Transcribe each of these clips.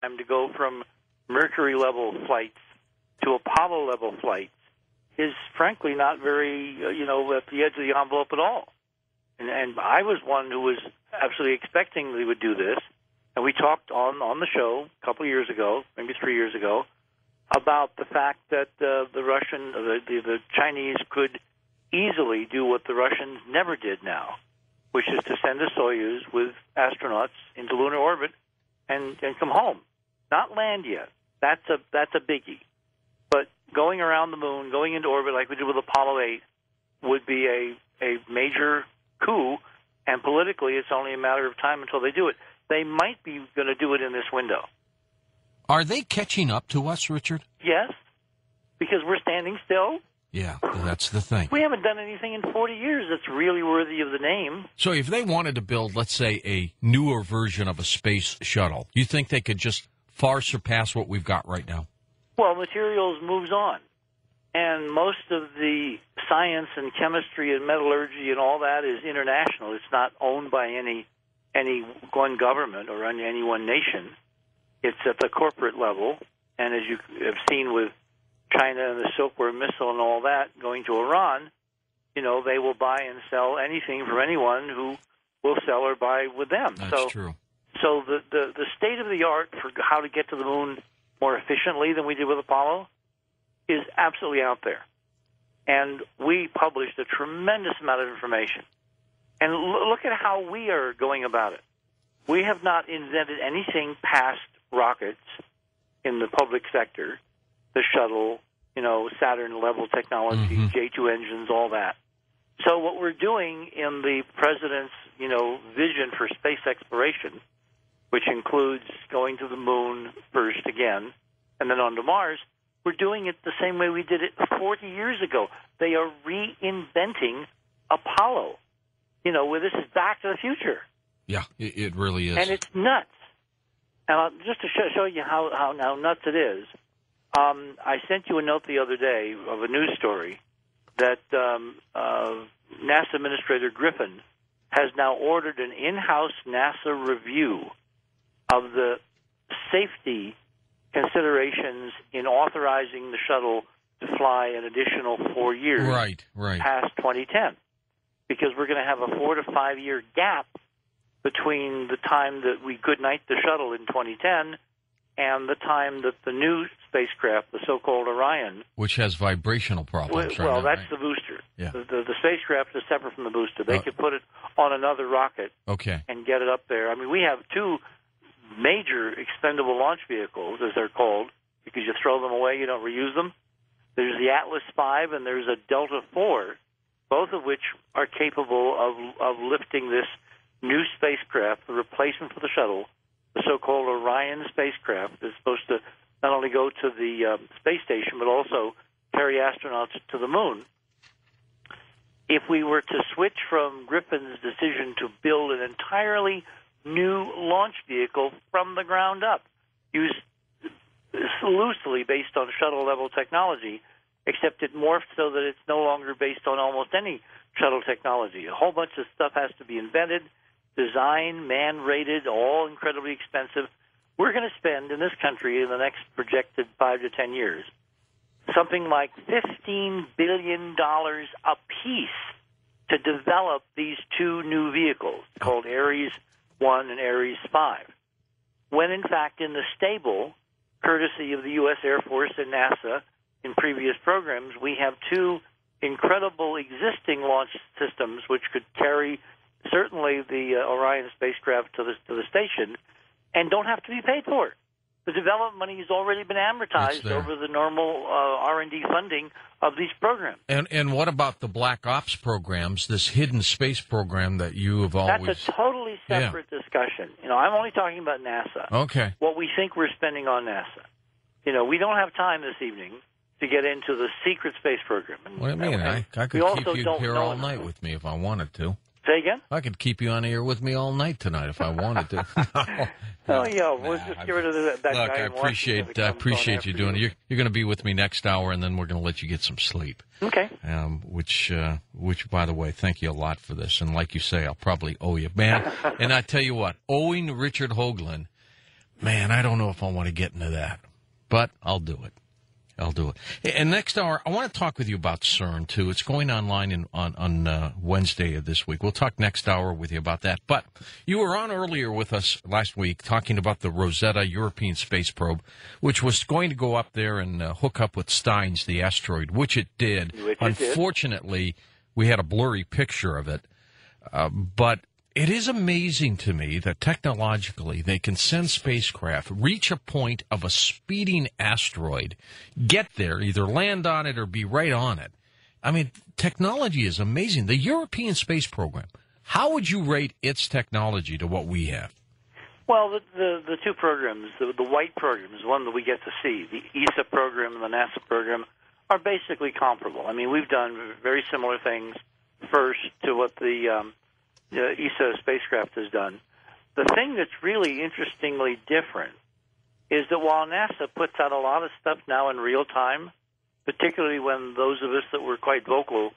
time to go from Mercury-level flights to Apollo-level flights is frankly not very, at the edge of the envelope at all. And I was one who was absolutely expecting they would do this. And we talked on the show a couple of years ago, maybe 3 years ago, about the fact that the Chinese could easily do what the Russians never did now, which is to send a Soyuz with astronauts into lunar orbit and come home. Not land yet. That's a biggie. But going around the moon, going into orbit like we did with Apollo 8, would be a major coup, and politically it's only a matter of time until they do it. They might be going to do it in this window. Are they catching up to us, Richard? Yes, because we're standing still. Yeah, that's the thing. We haven't done anything in 40 years that's really worthy of the name. So if they wanted to build, let's say, a newer version of a space shuttle, you think they could just far surpass what we've got right now? Well, materials moves on. And most of the science and chemistry and metallurgy and all that is international. It's not owned by any one government or any one nation. It's at the corporate level. And as you have seen with China and the Silkworm missile and all that going to Iran, they will buy and sell anything from anyone who will sell or buy with them. That's true. So the state of the art for how to get to the moon more efficiently than we did with Apollo is absolutely out there. And we published a tremendous amount of information. And look at how we are going about it. We have not invented anything past rockets in the public sector, the shuttle, Saturn-level technology, J2 engines, all that. So what we're doing in the president's, vision for space exploration, which includes going to the moon first again, and then on to Mars, we're doing it the same way we did it 40 years ago. They are reinventing Apollo, where this is Back to the Future. Yeah, it really is. And it's nuts. And just to show you how nuts it is, I sent you a note the other day of a news story that NASA Administrator Griffin has now ordered an in-house NASA review of the safety considerations in authorizing the shuttle to fly an additional 4 years past 2010, because we're going to have a 4 to 5 year gap between the time that we goodnight the shuttle in 2010 and the time that the new spacecraft, the so-called Orion, which has vibrational problems. That's the booster. Yeah. The spacecraft is separate from the booster. They could put it on another rocket and get it up there. I mean, we have two major expendable launch vehicles, as they're called, because you throw them away, you don't reuse them. There's the Atlas V and there's a Delta IV, both of which are capable of lifting this new spacecraft, the replacement for the shuttle. The so-called Orion spacecraft is supposed to not only go to the space station, but also carry astronauts to the moon. If we were to switch from Griffin's decision to build an entirely new launch vehicle from the ground up, used loosely based on shuttle-level technology, except it morphed so that it's no longer based on almost any shuttle technology. A whole bunch of stuff has to be invented, designed, man-rated, all incredibly expensive. We're going to spend in this country in the next projected 5 to 10 years something like $15 billion apiece to develop these two new vehicles called Ares 1 and Ares 5, when in fact in the stable, courtesy of the U.S. Air Force and NASA in previous programs, we have two incredible existing launch systems which could carry certainly the Orion spacecraft to the station and don't have to be paid for it. The development money has already been amortized over the normal R&D funding of these programs. And what about the Black Ops programs, this hidden space program that you have always... That's a totally separate discussion. I'm only talking about NASA. Okay. What we think we're spending on NASA. We don't have time this evening to get into the secret space program. What do you mean? I could keep you here all night with me if I wanted to. Say again? I could keep you on here with me all night tonight if I wanted to. We'll just get rid of that guy. Look, I appreciate you doing it. You're going to be with me next hour, and then we're going to let you get some sleep. Okay. Which, by the way, thank you a lot for this. And like you say, I'll probably owe you. Man, and I tell you what, owing Richard Hoagland Man, I don't know if I want to get into that, but I'll do it. And next hour, I want to talk with you about Cern, too. It's going online on Wednesday of this week. We'll talk next hour with you about that. But you were on earlier with us last week talking about the Rosetta European Space Probe, which was going to go up there and hook up with Steins, the asteroid, which it did. Unfortunately, we had a blurry picture of it. But it is amazing to me that technologically they can send spacecraft, reach a point of a speeding asteroid, get there, either land on it or be right on it. I mean, technology is amazing. The European Space Program, how would you rate its technology to what we have? Well, the two programs, the white program is one that we get to see. The ESA program and the NASA program are basically comparable. I mean, we've done very similar things first to what the ESA spacecraft has done. The thing that's really interestingly different is that while NASA puts out a lot of stuff now in real time, particularly when those of us that were quite vocal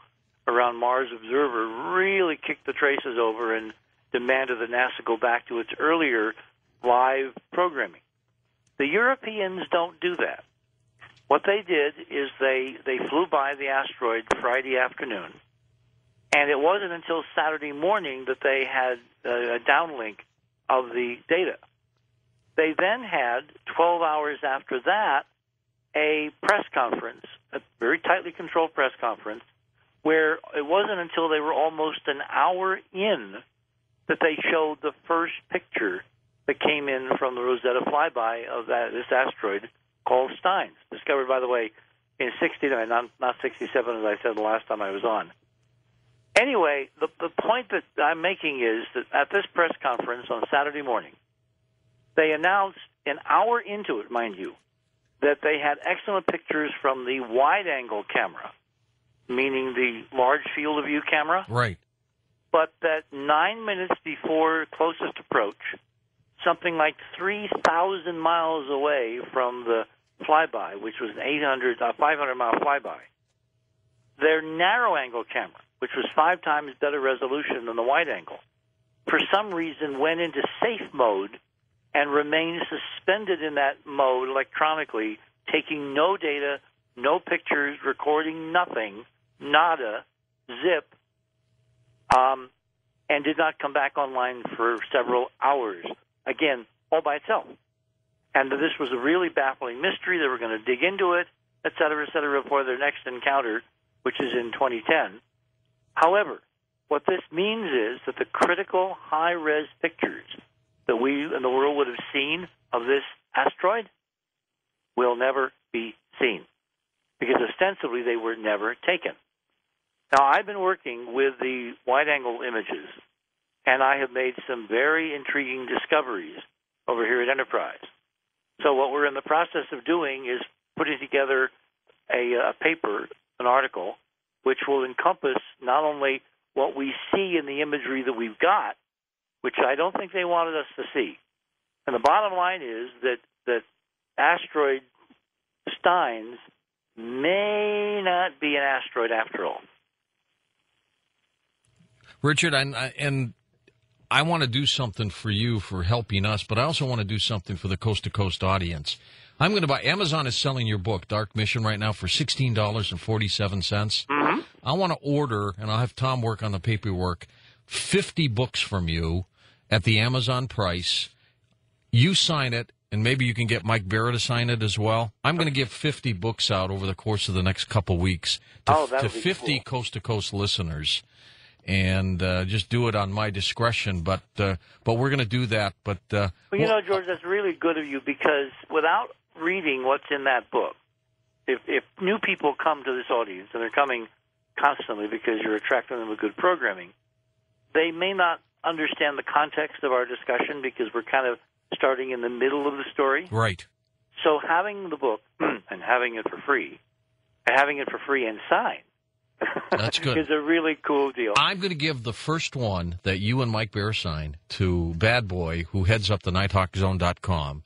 around Mars Observer really kicked the traces over and demanded that NASA go back to its earlier live programming. The Europeans don't do that. What they did is they flew by the asteroid Friday afternoon, and it wasn't until Saturday morning that they had a downlink of the data. They then had, 12 hours after that, a press conference, a very tightly controlled press conference, where it wasn't until they were almost an hour in that they showed the first picture that came in from the Rosetta flyby of this asteroid called Steins, discovered, by the way, in 69, not 67, as I said the last time I was on. Anyway, the point that I'm making is that at this press conference on Saturday morning, they announced an hour into it, mind you, that they had excellent pictures from the wide-angle camera, meaning the large field of view camera. Right. But that 9 minutes before closest approach, something like 3,000 miles away from the flyby, which was an 500-mile flyby, their narrow-angle camera, which was 5 times better resolution than the wide-angle, for some reason went into safe mode and remained suspended in that mode electronically, taking no data, no pictures, recording nothing, nada, zip, and did not come back online for several hours. Again, all by itself. And this was a really baffling mystery. They were going to dig into it, et cetera, for their next encounter, which is in 2010. However, what this means is that the critical high-res pictures that we in the world would have seen of this asteroid will never be seen, because ostensibly they were never taken. Now, I've been working with the wide-angle images, and I have made some very intriguing discoveries over here at Enterprise. So what we're in the process of doing is putting together a paper, an article, which will encompass not only what we see in the imagery that we've got, which I don't think they wanted us to see. And the bottom line is that asteroid Steins may not be an asteroid after all. Richard, and I want to do something for you for helping us, but I also want to do something for the Coast to Coast audience. I'm going to buy. Amazon is selling your book, Dark Mission, right now for $16.47. Mm-hmm. I want to order, and I'll have Tom work on the paperwork, 50 books from you at the Amazon price. You sign it, and maybe you can get Mike Barrett to sign it as well. I'm going to give 50 books out over the course of the next couple weeks to 50 cool. Coast to Coast listeners. And just do it on my discretion, but we're going to do that. But well, you know, George, that's really good of you, because without reading what's in that book, if new people come to this audience, and they're coming constantly because you're attracting them with good programming, they may not understand the context of our discussion because we're kind of starting in the middle of the story. Right. So having the book and having it for free and signed, that's good. It's a really cool deal. I'm going to give the first one that you and Mike Bear sign to Bad Boy, who heads up the NighthawkZone.com.